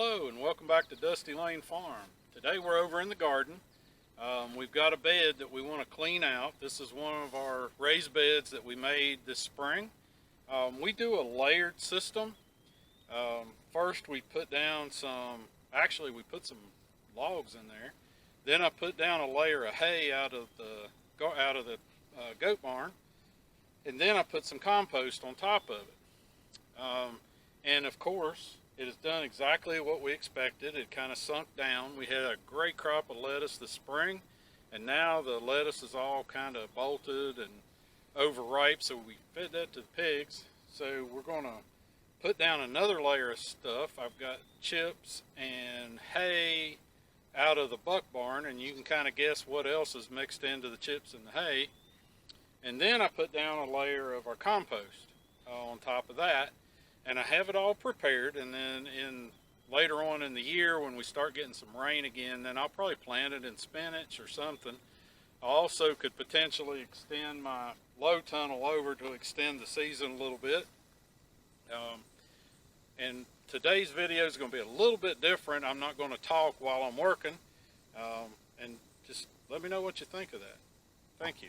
Hello and welcome back to Dusty Lane Farm. Today we're over in the garden. We've got a bed that we want to clean out. This is one of our raised beds that we made this spring. We do a layered system. First we put down we put some logs in there. Then I put down a layer of hay out of the goat barn. And then I put some compost on top of it. And of course, it has done exactly what we expected. It kind of sunk down. We had a great crop of lettuce this spring, and now the lettuce is all kind of bolted and overripe, so we fed that to the pigs. So we're going to put down another layer of stuff. I've got chips and hay out of the buck barn, and you can kind of guess what else is mixed into the chips and the hay. And then I put down a layer of our compost on top of that. And I have it all prepared, and then later on in the year when we start getting some rain again, then I'll probably plant it in spinach or something. I also could potentially extend my low tunnel over to extend the season a little bit. And today's video is going to be a little bit different. I'm not going to talk while I'm working. And just let me know what you think of that. Thank you.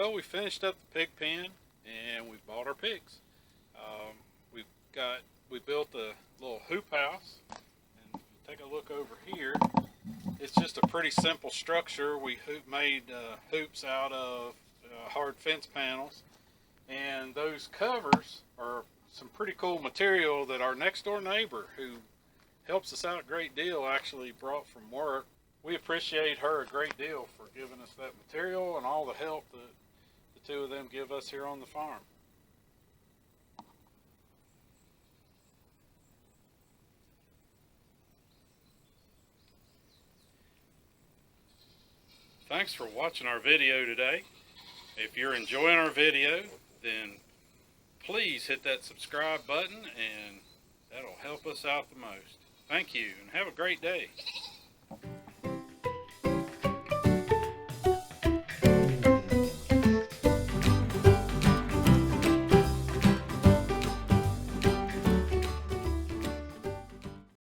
Well, we finished up the pig pen and we bought our pigs. We built a little hoop house, and take a look over here. It's just a pretty simple structure. We made hoops out of hard fence panels, and those covers are some pretty cool material that our next door neighbor, who helps us out a great deal, actually brought from work. We appreciate her a great deal for giving us that material and all the help that the two of them give us here on the farm. Thanks for watching our video today. If you're enjoying our video, then please hit that subscribe button, and that'll help us out the most. Thank you, and have a great day.